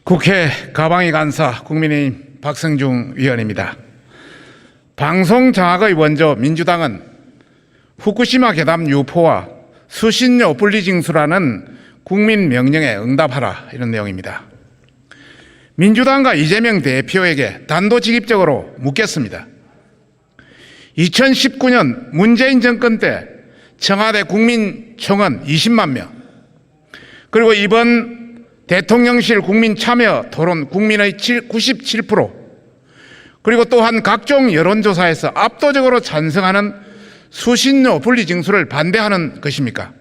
국회 가방위 간사 국민의힘 박성중 의원입니다. 방송 장악의 원조 민주당은 후쿠시마 괴담 유포와 수신료 분리징수라는 국민 명령에 응답하라, 이런 내용입니다. 민주당과 이재명 대표에게 단도직입적으로 묻겠습니다. 2019년 문재인 정권 때 청와대 국민청원 20만 명, 그리고 이번 대통령실 국민참여 토론 국민의 97%, 그리고 또한 각종 여론조사에서 압도적으로 찬성하는 수신료 분리징수를 반대하는 것입니까?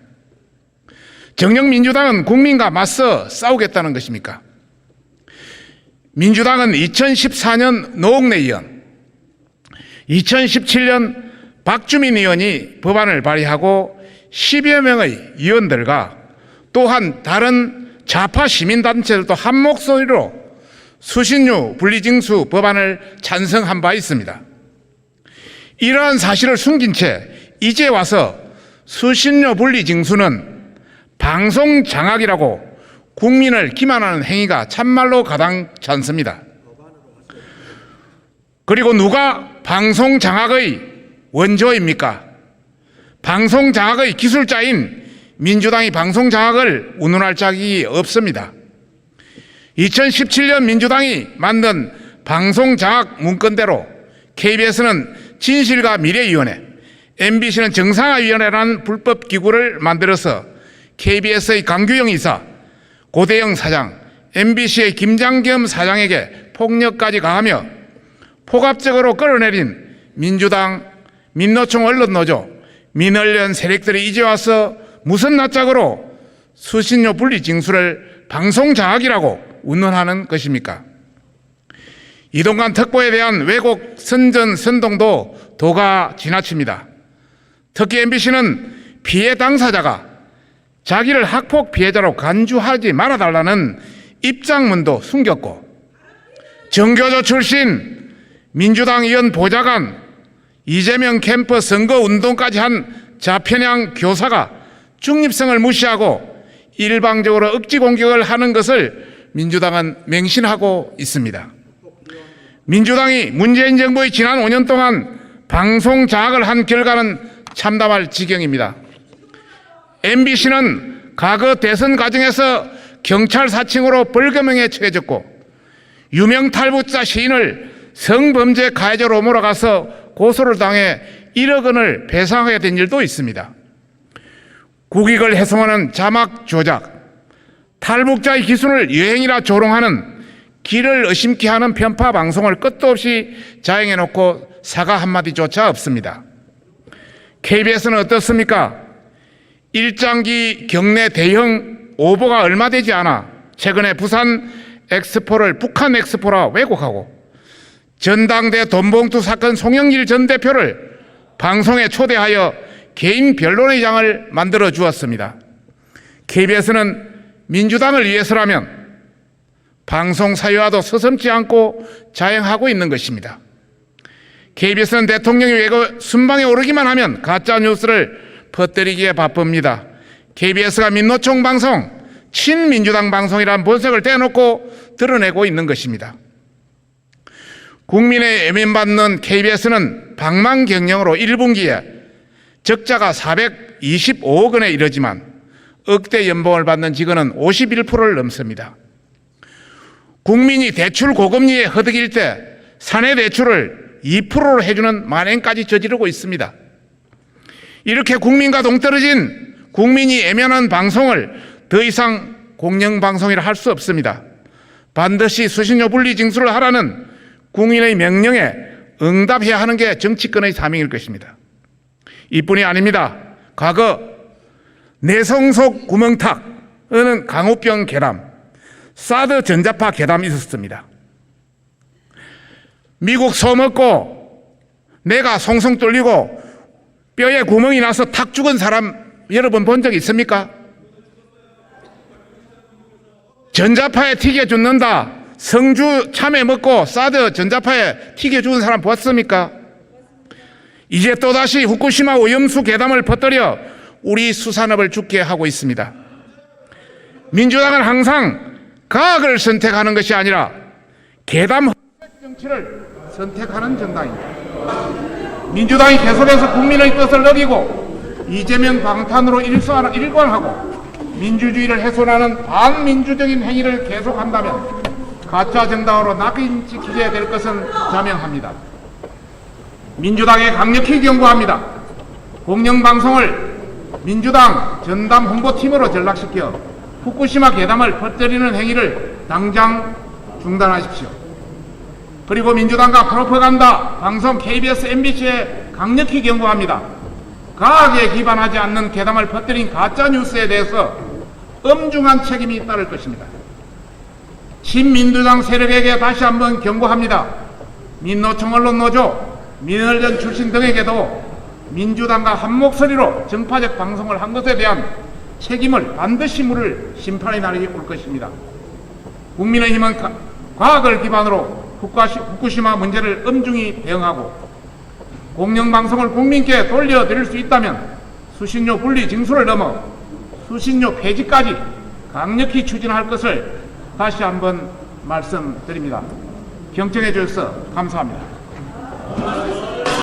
정녕 민주당은 국민과 맞서 싸우겠다는 것입니까? 민주당은 2014년 노웅래 의원, 2017년 박주민 의원이 법안을 발의하고 10여 명의 의원들과 또한 다른 좌파 시민단체들도 한 목소리로 수신료 분리징수 법안을 찬성한 바 있습니다. 이러한 사실을 숨긴 채 이제 와서 수신료 분리징수는 방송 장악이라고 국민을 기만하는 행위가 참말로 가당치 않습니다. 그리고 누가 방송 장악의 원조입니까? 방송 장악의 기술자인 민주당이 방송 장악을 운운할 자격이 없습니다. 2017년 민주당이 만든 방송 장악 문건대로 KBS는 진실과 미래위원회, MBC는 정상화위원회라는 불법 기구를 만들어서 KBS의 강규영 이사, 고대영 사장, MBC의 김장겸 사장에게 폭력까지 가하며 포괄적으로 끌어내린 민주당, 민노총 언론노조, 민언련 세력들이 이제 와서 무슨 낯짝으로 수신료 분리징수를 방송 장악이라고 운운하는 것입니까? 이동관 특보에 대한 왜곡 선전 선동도 도가 지나칩니다. 특히 MBC는 피해 당사자가 자기를 학폭 피해자로 간주하지 말아달라는 입장문도 숨겼고, 정교조 출신 민주당 의원 보좌관, 이재명 캠프 선거운동까지 한 좌편향 교사가 중립성을 무시하고 일방적으로 억지 공격을 하는 것을 민주당은 맹신하고 있습니다. 민주당이 문재인 정부의 지난 5년 동안 방송 장악을 한 결과는 참담할 지경입니다. MBC는 과거 대선 과정에서 경찰 사칭으로 벌금형에 처해졌고, 유명 탈북자 시인을 성범죄 가해자로 몰아가서 고소를 당해 1억 원을 배상하게 된 일도 있습니다. 국익을 훼손하는 자막 조작, 탈북자의 기순을 여행이라 조롱하는 길을 의심케 하는 편파 방송을 끝도 없이 자행해놓고 사과 한마디조차 없습니다. KBS는 어떻습니까? 일장기 경내 대형 오보가 얼마 되지 않아 최근에 부산 엑스포를 북한 엑스포라 왜곡하고, 전당대 돈봉투 사건 송영길 전 대표를 방송에 초대하여 개인 변론의 장을 만들어 주었습니다. KBS는 민주당을 위해서라면 방송 사유와도 서슴지 않고 자행하고 있는 것입니다. KBS는 대통령이 외고 순방에 오르기만 하면 가짜 뉴스를 퍼뜨리기에 바쁩니다. KBS가 민노총 방송, 친민주당 방송이라는 본색을 떼놓고 드러내고 있는 것입니다. 국민의 애면받는 KBS는 방만 경영으로 1분기에 적자가 425억 원에 이르지만 억대 연봉을 받는 직원은 51%를 넘습니다. 국민이 대출 고금리에 허덕일 때 사내 대출을 2%로 해주는 만행까지 저지르고 있습니다. 이렇게 국민과 동떨어진 국민이 애면한 방송을 더 이상 공영방송이라 할 수 없습니다. 반드시 수신료 분리징수를 하라는 국민의 명령에 응답해야 하는 게 정치권의 사명일 것입니다. 이뿐이 아닙니다. 과거 내성 속 구멍탁은 강우병 괴담, 사드 전자파 괴담이 있었습니다. 미국 소 먹고 내가 송송 뚫리고 뼈에 구멍이 나서 탁 죽은 사람 여러분 본 적 있습니까? 전자파에 튀겨 죽는다. 성주 참외 먹고 사드 전자파에 튀겨 죽은 사람 봤습니까? 이제 또다시 후쿠시마 오염수 괴담을 퍼뜨려 우리 수산업을 죽게 하고 있습니다. 민주당은 항상 과학을 선택하는 것이 아니라 괴담 정치를 선택하는 정당입니다. 민주당이 개선해서 국민의 뜻을 어기고 이재명 방탄으로 일관하고 민주주의를 훼손하는 반민주적인 행위를 계속한다면 가짜 정당으로 낙인 찍히게 될 것은 자명합니다. 민주당에 강력히 경고합니다. 공영방송을 민주당 전담 홍보팀으로 전락시켜 후쿠시마 괴담을 퍼뜨리는 행위를 당장 중단하십시오. 그리고 민주당과 프로파간다 방송 KBS, MBC에 강력히 경고합니다. 과학에 기반하지 않는 괴담을 퍼뜨린 가짜뉴스에 대해서 엄중한 책임이 따를 것입니다. 친민주당 세력에게 다시 한번 경고합니다. 민노총 언론노조, 민언련 출신 등에게도 민주당과 한 목소리로 정파적 방송을 한 것에 대한 책임을 반드시 물을 심판의 날이 올 것입니다. 국민의힘은 과학을 기반으로 후쿠시마 문제를 엄중히 대응하고 공영방송을 국민께 돌려드릴 수 있다면 수신료 분리 징수를 넘어 수신료 폐지까지 강력히 추진할 것을 다시 한번 말씀드립니다. 경청해 주셔서 감사합니다.